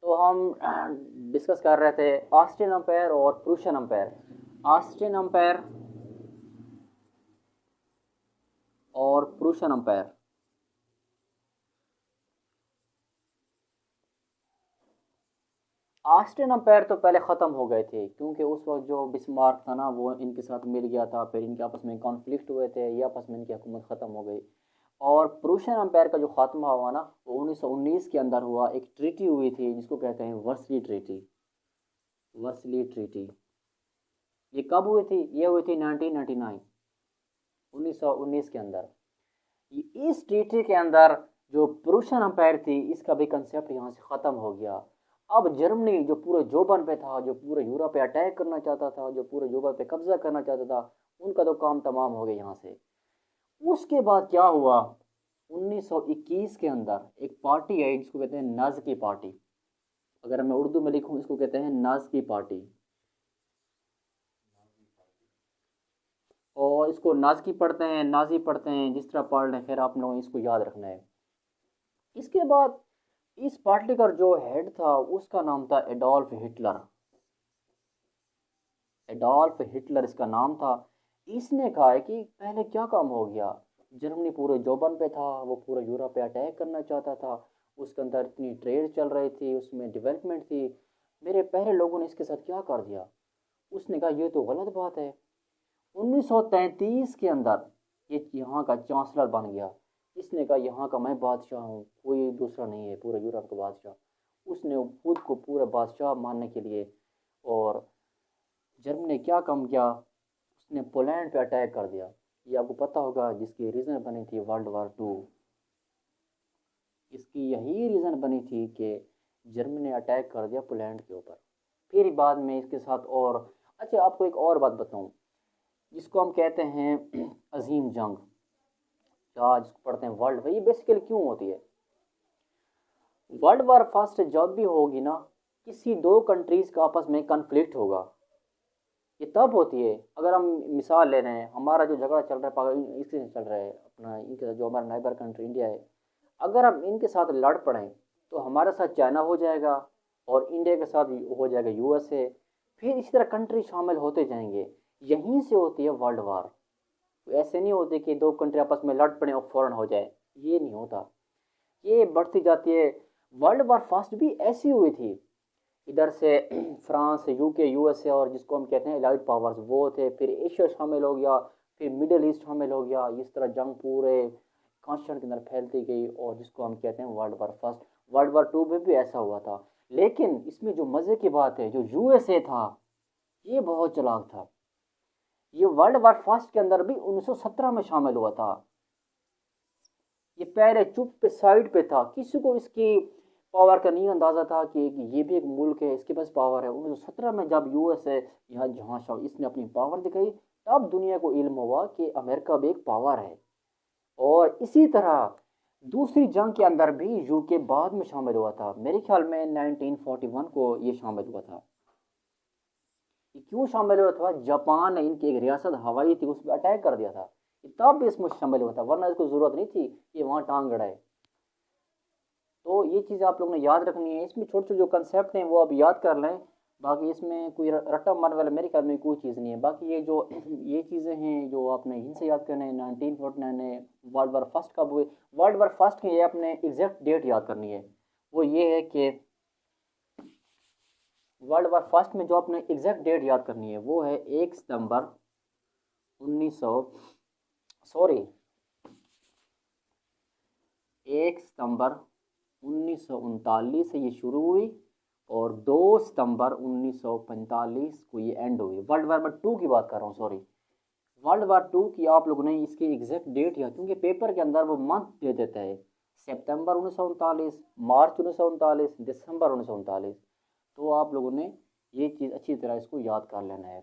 तो हम डिस्कस कर रहे थे ऑस्ट्रियन अम्पायर और प्रूशियन अम्पायर। ऑस्ट्रियन अम्पायर और प्रूशियन अम्पायर। ऑस्ट्रियन अम्पायर तो पहले ख़त्म हो गए थे, क्योंकि उस वक्त जो बिस्मार्क था ना वो इनके साथ मिल गया था, फिर इनके आपस में कॉन्फ्लिक्ट हुए थे, ये आपस में इनकी हुकूमत ख़त्म हो गई। और प्रूशियन अम्पायर का जो खात्मा हुआ ना वो 1919 के अंदर हुआ। एक ट्रीटी हुई थी जिसको कहते हैं वर्सली ट्रीटी। वर्सली ट्रीटी ये कब हुई थी? ये हुई थी 1999, 1919 के अंदर। इस ट्रीटी के अंदर जो प्रूशियन अम्पायर थी इसका भी कंसेप्ट यहाँ से ख़त्म हो गया। अब जर्मनी जो पूरे जोबन पे था, जो पूरे यूरोप पे अटैक करना चाहता था, जो पूरे यूरोप पे कब्जा करना चाहता था, उनका तो काम तमाम हो गया यहाँ से। उसके बाद क्या हुआ? 1921 के अंदर एक पार्टी आई जिसको कहते हैं नाज की पार्टी। अगर मैं उर्दू में लिखूँ इसको कहते हैं नाज की पार्टी, और इसको नाज़की पढ़ते हैं, नाज़ी पढ़ते हैं, जिस तरह पढ़ लें, खैर आप लोगों ने इसको याद रखना है। इसके बाद इस पार्टी का जो हेड था उसका नाम था एडोल्फ हिटलर। एडोल्फ हिटलर इसका नाम था। इसने कहा है कि पहले क्या काम हो गया, जर्मनी पूरे जोबन पे था, वो पूरे यूरोप पे अटैक करना चाहता था, उसके अंदर इतनी ट्रेड चल रही थी, उसमें डेवलपमेंट थी, मेरे पहले लोगों ने इसके साथ क्या कर दिया। उसने कहा ये तो गलत बात है। 1933 के अंदर ये यहाँ का चांसलर बन गया। इसने कहा यहाँ का मैं बादशाह हूँ, कोई दूसरा नहीं है पूरे यूरोप का बादशाह। उसने खुद को पूरा बादशाह मानने के लिए, और जर्मनी ने क्या काम किया, उसने पोलैंड पे अटैक कर दिया। ये आपको पता होगा, जिसकी रीज़न बनी थी वर्ल्ड वार 2। इसकी यही रीज़न बनी थी कि जर्मनी ने अटैक कर दिया पोलैंड के ऊपर। फिर बाद में इसके साथ और, अच्छा आपको एक और बात बताऊं, जिसको हम कहते हैं अजीम जंग, या जिसको पढ़ते हैं वर्ल्ड वार, ये बेसिकली क्यों होती है? वर्ल्ड वार फर्स्ट जब भी होगी ना, किसी दो कंट्रीज का आपस में कन्फ्लिक्ट होगा। ये तब होती है, अगर हम मिसाल ले रहे हैं, हमारा जो झगड़ा चल रहा है इसके से चल रहा है अपना, इनके साथ जो हमारा नाइबर कंट्री इंडिया है, अगर हम इनके साथ लड़ पड़ें तो हमारे साथ चाइना हो जाएगा, और इंडिया के साथ हो जाएगा यूएसए, फिर इसी तरह कंट्री शामिल होते जाएंगे। यहीं से होती है वर्ल्ड वार। ऐसे नहीं होते कि दो कंट्री आपस में लड़ पड़े और फ़ौरन हो जाए, ये नहीं होता, ये बढ़ती जाती है। वर्ल्ड वार फर्स्ट भी ऐसी हुई थी, इधर से फ्रांस, यूके, यूएसए और जिसको हम कहते हैं एलाइड पावर्स वो थे, फिर एशिया शामिल हो गया, फिर मिडल ईस्ट शामिल हो गया। इस तरह जंग पूरे कॉन्स्टेंट के अंदर फैलती गई, और जिसको हम कहते हैं world war first. World war 2 में भी ऐसा हुआ था, लेकिन इसमें जो मज़े की बात है, जो यूएसए था ये बहुत चालाक था। ये वर्ल्ड वार फर्स्ट के अंदर भी 1917 में शामिल हुआ था। ये पहले चुप पे साइड पे था, किसी को इसकी पावर का नहीं अंदाज़ा था कि ये भी एक मुल्क है, इसके पास पावर है। 1917 में जब यूएसए यहाँ जहाँ इसने अपनी पावर दिखाई, तब दुनिया को इल्म हुआ कि अमेरिका भी एक पावर है। और इसी तरह दूसरी जंग के अंदर भी यूके बाद में शामिल हुआ था, मेरे ख्याल में 1941 को ये शामिल हुआ था। ये क्यों शामिल हुआ था? जापान ने इनकी एक रियासत हवाई थी, उस पर अटैक कर दिया था, तब भी इसमें शामिल हुआ था, वरना इसको ज़रूरत नहीं थी कि वहाँ टांग अड़ाए। तो ये चीज़ आप लोगों ने याद रखनी है। इसमें छोटे छोटे जो कंसेप्ट हैं वो आप याद कर लें, बाकी इसमें कोई रट्टा मारने वाला मेरे ख्याल में कोई चीज़ नहीं है। बाकी ये जो ये चीज़ें हैं जो आपने इनसे याद करने हैं, 1949 है, वर्ल्ड वार फर्स्ट कब हुई, वर्ल्ड वार फर्स्ट की ये आपने एग्जैक्ट डेट याद करनी है। वो ये है कि वर्ल्ड वार फर्स्ट में जो आपने एग्जैक्ट डेट याद करनी है वो है 1 सितंबर 1900, सॉरी 1 सितंबर 1939 से ये शुरू हुई, और 2 सितंबर 1945 को ये एंड हुई। वर्ल्ड वार 2 की बात कर रहा हूँ, सॉरी। वर्ल्ड वार 2 की आप लोगों ने इसकी एग्जैक्ट डेट याद, क्योंकि पेपर के अंदर वो मंथ दे देता है, सितंबर 1939, मार्च 1939, दिसंबर 1939। तो आप लोगों ने ये चीज़ अच्छी तरह इसको याद कर लेना है।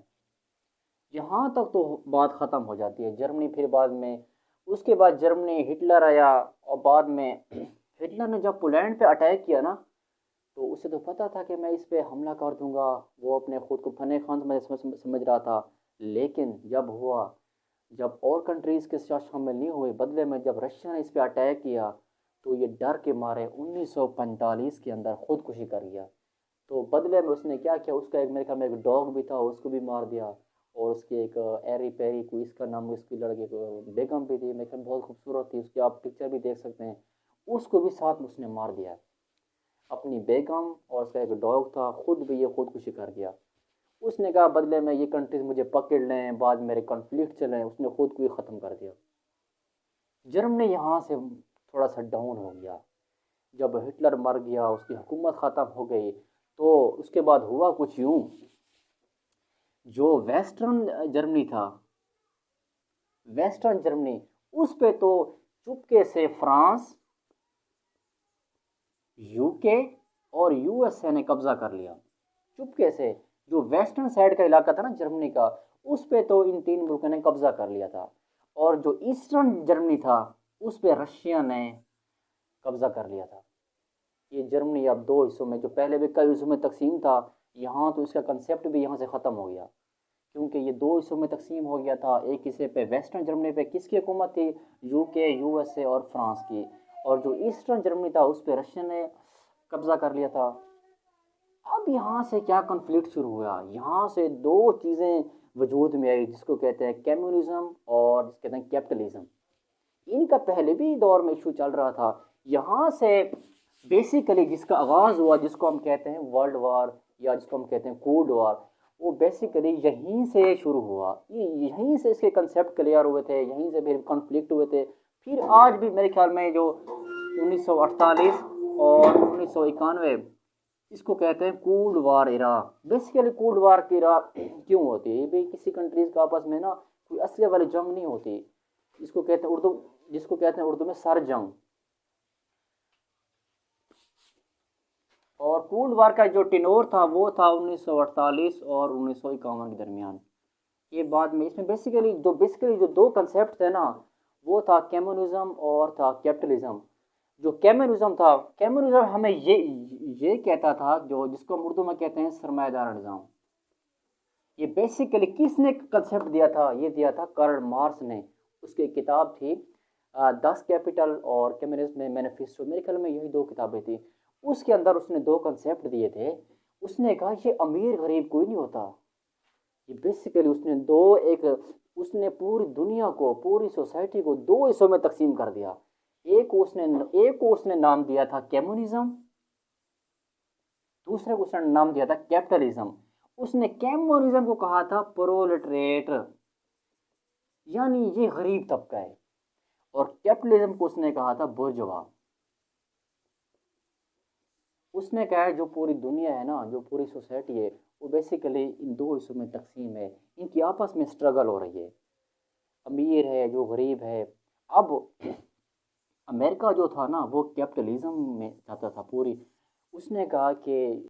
यहाँ तक तो बात ख़त्म हो जाती है जर्मनी। फिर बाद में, उसके बाद जर्मनी, हिटलर आया, और बाद में हिटलर ने जब पोलैंड पे अटैक किया ना, तो उसे तो पता था कि मैं इस पे हमला कर दूंगा, वो अपने खुद को फने खान समझ रहा था। लेकिन जब हुआ, जब और कंट्रीज़ के साथ शामिल नहीं हुए, बदले में जब रशिया ने इस पे अटैक किया, तो ये डर के मारे 1945 के अंदर खुदकुशी कर गया। तो बदले में उसने क्या किया, उसका एक मेरे ख्याल में एक डॉग भी था, उसको भी मार दिया। और उसके एक एरी पेरी कोई इसका नाम, उसकी लड़के को बेगम भी थी, मेरे ख्याल में बहुत खूबसूरत थी, उसकी आप पिक्चर भी देख सकते हैं। उसको भी साथ में उसने मार दिया। अपनी बेगम और उसका एक डॉग था, खुद भी ये खुदकुशी कर गया। उसने कहा बदले में ये कंट्रीज मुझे पकड़ लें, बाद में मेरे कॉन्फ्लिक्ट चलें, उसने खुद को ही ख़त्म कर दिया। जर्मनी यहाँ से थोड़ा सा डाउन हो गया। जब हिटलर मर गया, उसकी हुकूमत ख़त्म हो गई, तो उसके बाद हुआ कुछ यूं, जो वेस्टर्न जर्मनी था, वेस्टर्न जर्मनी, उस पे तो चुपके से फ्रांस, यूके और यूएसए ने कब्जा कर लिया, चुपके से। जो वेस्टर्न साइड का इलाका था ना जर्मनी का, उस पे तो इन तीन मुल्कों ने कब्जा कर लिया था। और जो ईस्टर्न जर्मनी था, उस पे रशिया ने कब्जा कर लिया था। ये जर्मनी अब दो हिस्सों में, जो पहले भी कई हिस्सों में तकसीम था, यहाँ तो इसका कंसेप्ट भी यहाँ से ख़त्म हो गया। क्योंकि ये दो हिस्सों में तकसीम हो गया था। एक हिस्से पे वेस्टर्न जर्मनी पे किसकी हुकूमत थी, यूके, यूएसए और फ्रांस की। और जो ईस्टर्न जर्मनी था, उस पर रशिया ने कब्ज़ा कर लिया था। अब यहाँ से क्या कन्फ्लिक्ट शुरू हुआ, यहाँ से दो चीज़ें वजूद में आई, जिसको कहते हैं कम्युनिज्म और जिसको कहते हैं कैपिटलिज्म। इनका पहले भी दौर में इशू चल रहा था। यहाँ से बेसिकली जिसका आगाज़ हुआ, जिसको हम कहते हैं वर्ल्ड वार या जिसको हम कहते हैं कोल्ड वार, वो बेसिकली यहीं से शुरू हुआ। ये यहीं से इसके कंसेप्ट क्लियर हुए थे, यहीं से फिर कॉन्फ्लिक्ट हुए थे। फिर आज भी मेरे ख्याल में जो 1948 और 1991, इसको कहते हैं कोल्ड वार इरा। बेसिकली कोल्ड वार की इरा क्यों होती है, ये भी किसी कंट्रीज़ का आपस में ना कोई असली वाली जंग नहीं होती। इसको कहते हैं उर्दू, जिसको कहते हैं उर्दू में सर जंग। और कोल्ड वार का जो टिनोर था, वो था 1948 और 1951 के दरमियान। ये बाद में इसमें बेसिकली जो दो कंसेप्ट थे ना, वो था कम्युनिज्म और था कैपिटलिज्म। जो कम्युनिज्म था, कम्युनिज्म हमें ये कहता था, जो जिसको हम उर्दू में कहते हैं सरमायादार निज़ाम। ये बेसिकली किसने कंसेप्ट दिया था, ये दिया था कार्ल मार्क्स ने। उसकी एक किताब थी 10 कैपिटल और कम्युनिज्म में मैनिफेस्टो, मेरे ख्याल में यही दो किताबें थी। उसके अंदर उसने दो कंसेप्ट दिए थे। उसने कहा ये अमीर गरीब कोई नहीं होता। ये बेसिकली उसने पूरी दुनिया को, पूरी सोसाइटी को दो हिस्सों में तकसीम कर दिया। एक को उसने नाम दिया था कम्युनिज्म, दूसरे को उसने नाम दिया था कैपिटलिज्म। उसने कम्युनिज्म को कहा था प्रोलेटरेट, यानी ये गरीब तबका है। और कैपिटलिज्म को उसने कहा था बुर्जुआ। उसने कहा है जो पूरी दुनिया है ना, जो पूरी सोसाइटी है, वो बेसिकली इन दो हिस्सों में तकसीम है। इनकी आपस में स्ट्रगल हो रही है, अमीर है जो गरीब है। अब अमेरिका जो था ना, वो कैपिटलिज्म में चाहता था पूरी। उसने कहा कि